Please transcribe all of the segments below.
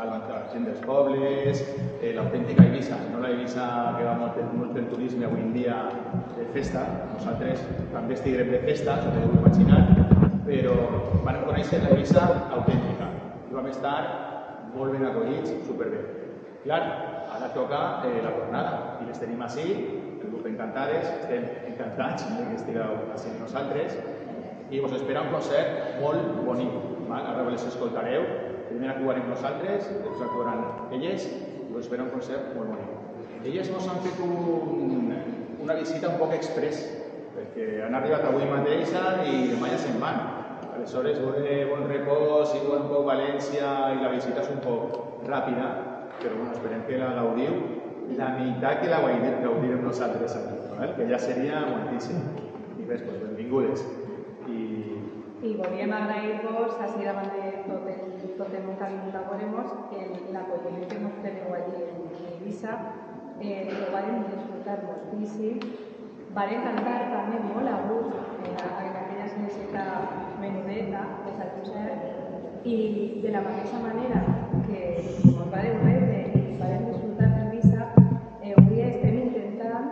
la gent dels pobles, l'autèntica Eivissa, no la Eivissa que va molt el turisme avui en dia de festa. Nosaltres també estiguem de festa, s'ho podeu imaginar, però vam conèixer la Eivissa autèntica i vam estar molt ben acollits, superbé. Clar, ara toca la tornada i les tenim així, el grup encantades, estem encantats que estigueu així amb nosaltres i us espera un concert molt bonic. Ara les escoltareu, primer actuarem nosaltres, després actuaran elles i us espera un concert molt bonic. Elles ens han fet una visita un poc express, perquè han arribat avui mateix i demà ja se'n van. Aleshores, bon repòs i bon poc València i la visita és un poc ràpida, però esperem que la gaudiu la meitat que la gaudirem nosaltres aquí, que ja seria moltíssim. I res, benvingudes. I volíem agrair-vos, així davant de tot el món que ha vingut a veure-nos, l'acolliment que ens teniu allí en Eivissa. Ho vam disfrutar moltíssim. Vam cantar també molt a gust en aquella església menudeta que s'ha concert i de la mateixa manera que ens vam rebre i vam disfrutar d'Eivissa, avui estem intentant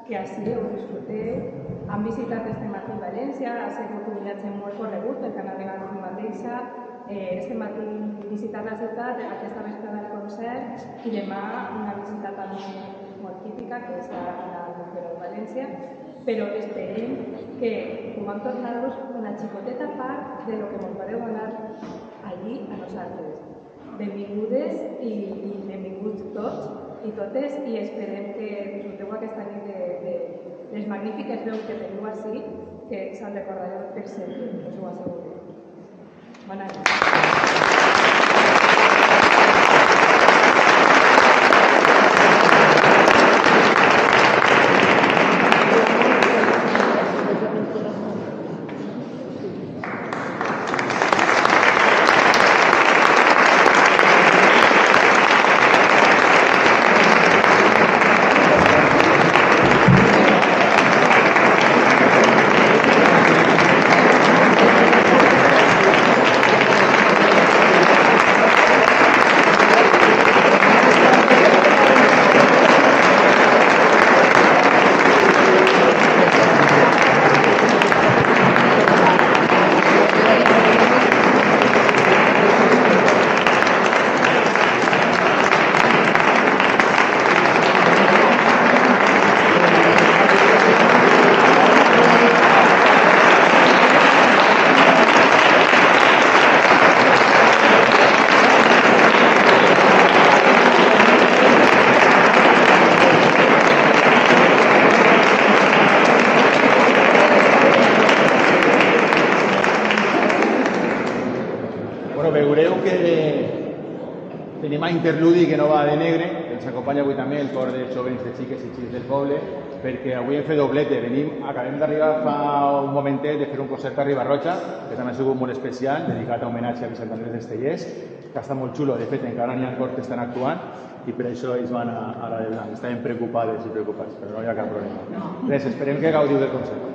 que així ho disfruteu. Han visitat este matí València, ha sigut un viatge molt corregut perquè han arribat avui mateixa. Este matí visitar la ciutat, aquesta vesprada del concert i demà una visita també molt típica que és a l'Albufera de València. Però esperem que puguem tornar-vos una xicoteta part de lo que ens vareu donar allí a nosaltres. Benvingudes i benvinguts tots i totes i esperem que disfruteu aquesta nit de les magnífiques veus que teniu així, que se'n recordareu per sempre, us ho asseguro. Bona nit. Veureu que tenim a interludi que no va de negre, ens acompanya avui també el cor de jovens, de xiques i xics del poble, perquè avui hem fet doblete, acabem d'arribar fa un momentet de fer un concert a Riba-roja, que també ha sigut molt especial, dedicat a homenatge a Vicent Andrés d'Estellers, que està molt xulo, de fet encara n'hi ha cors que estan actuant, i per això ells van a la de blanc, estaven preocupades i preocupats, però no hi ha cap problema. Res, esperem que gaudiu del concert.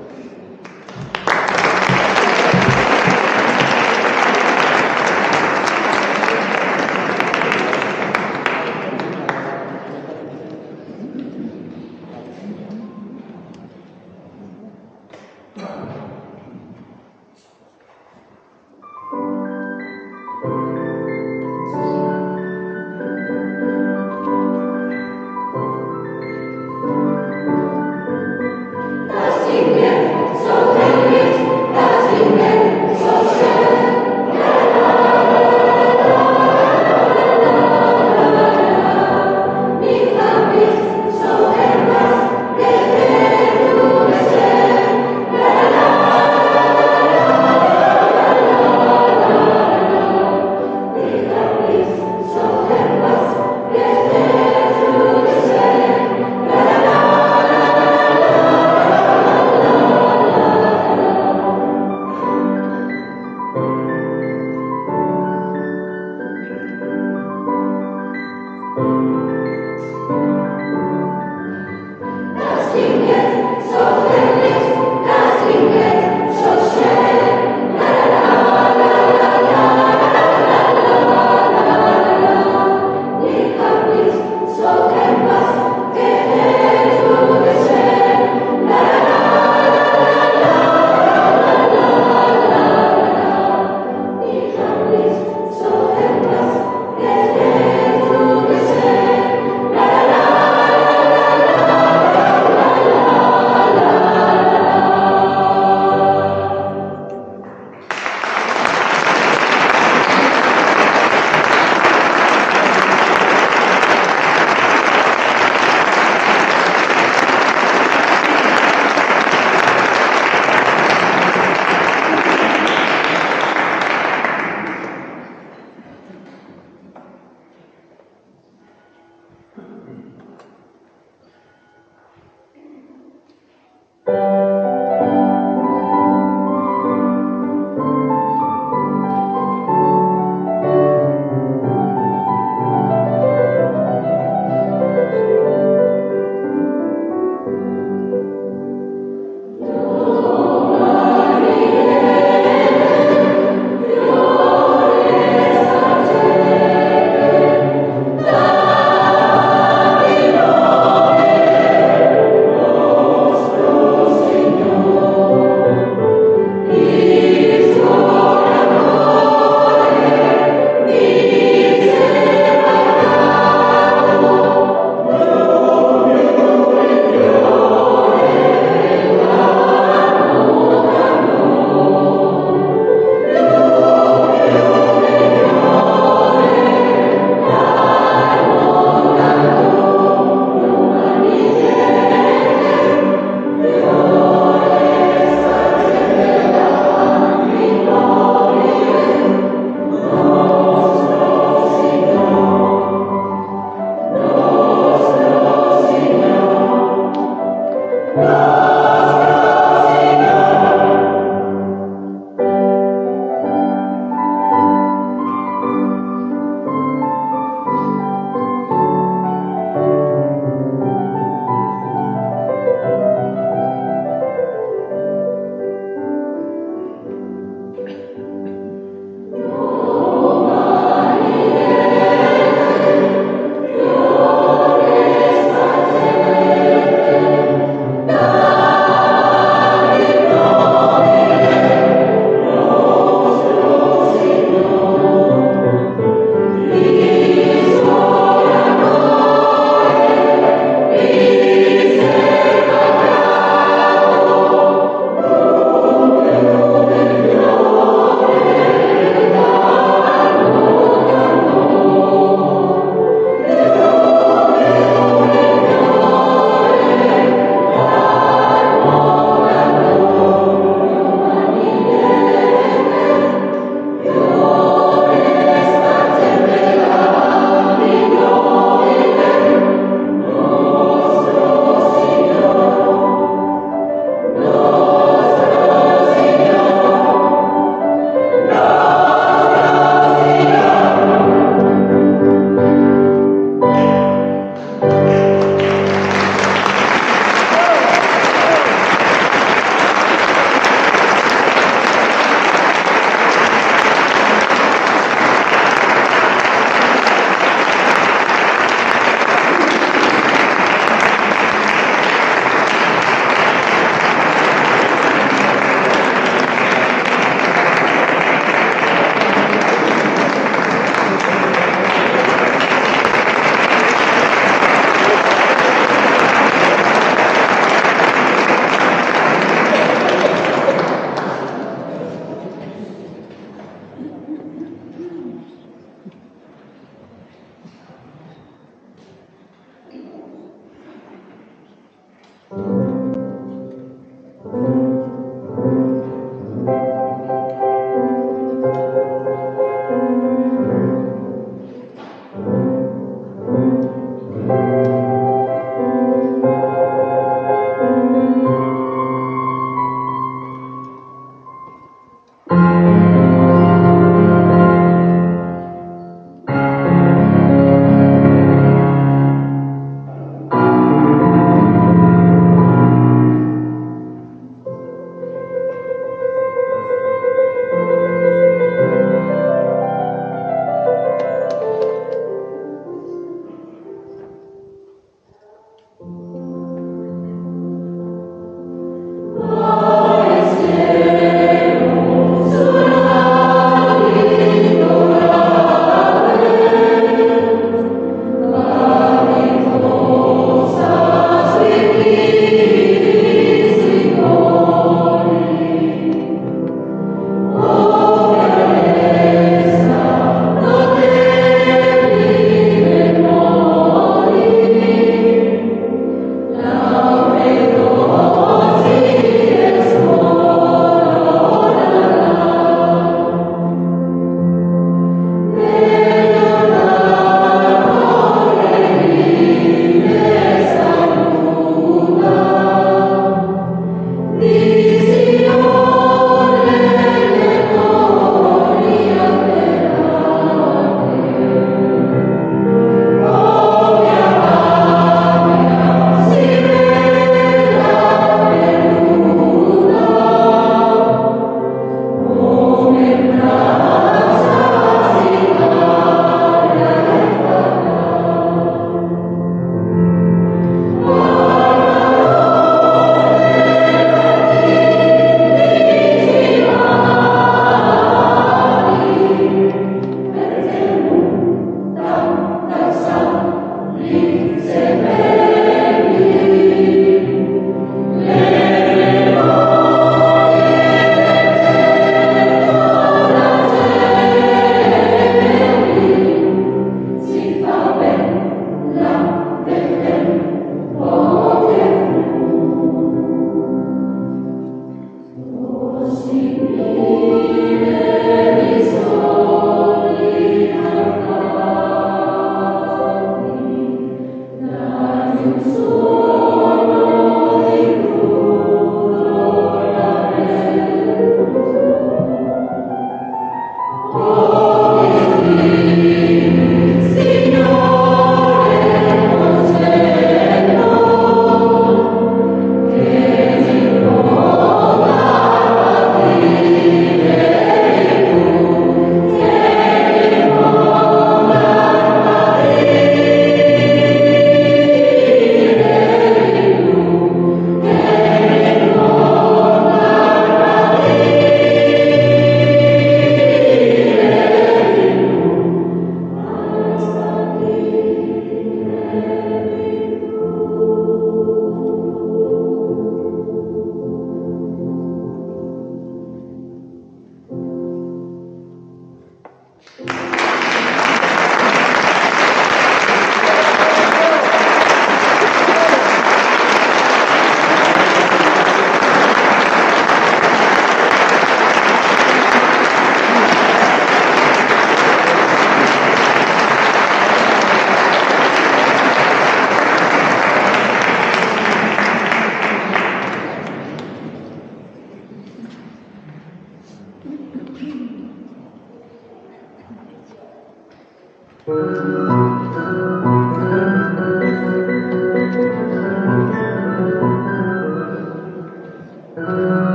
Así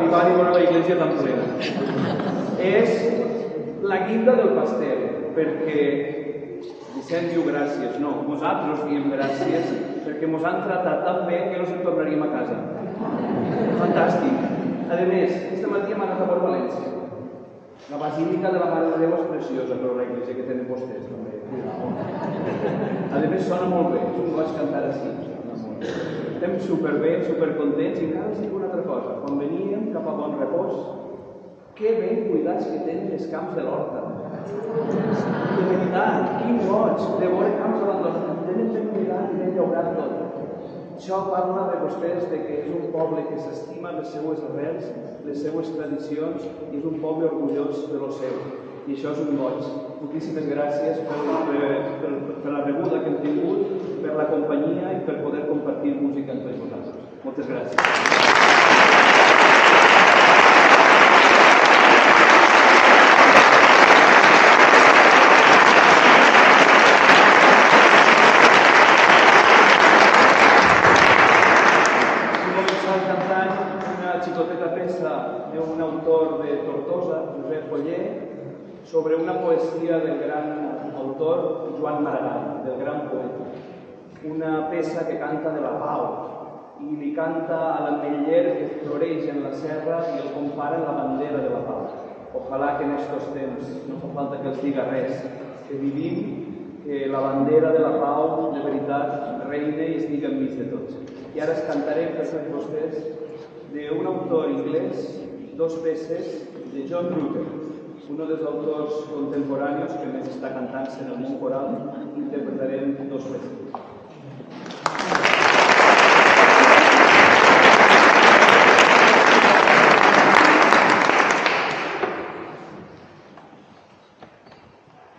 campana i veure la iglesia tan plena. És la guinda del pastel, perquè Vicent diu gràcies, no, nosaltres diem gràcies perquè ens han tratat tan bé que no se'n tornaríem a casa. Fantàstic. A més, aquest matí hem anat a veure València. La Basílica de la Mare de Déu és preciosa, però la iglesia que tenen vostès també. A més, sona molt bé, jo ho vaig cantar així. Estem superbé, supercontents, i encara us dic una altra cosa. Quan veníem cap a Bon Repòs, que ben cuidats que tenen els camps de l'Horta. De veritat, quin goig de veure camps de l'Horta. Tenen ben cuidat i ben llaurat tot. Això parla de vostès que és un poble que s'estima les seues arrels, les seues tradicions, i és un poble orgullós de lo seu. I això és un goig. Moltíssimes gràcies per la rebuda que hem tingut, per la companyia i per poder compartir música amb tots vosaltres. Moltes gràcies. Xicoteta peça d'un autor de Tortosa, Josep Oller, sobre una poesia del gran autor Joan Maragall, del gran poeta. Una peça que canta de la pau i li canta a l'ametller que floreix en la serra i el compara amb la bandera de la pau. Ojalà que en estos temps no fa falta que els diga res, que vivim, que la bandera de la pau de veritat reina i estigui enmig de tots. I ara es cantarem per tots vostès d'un autor inglès, dos peces de John Rutter, un dels autors contemporanis que més està cantant-se en el món coral, interpretarem dos peces.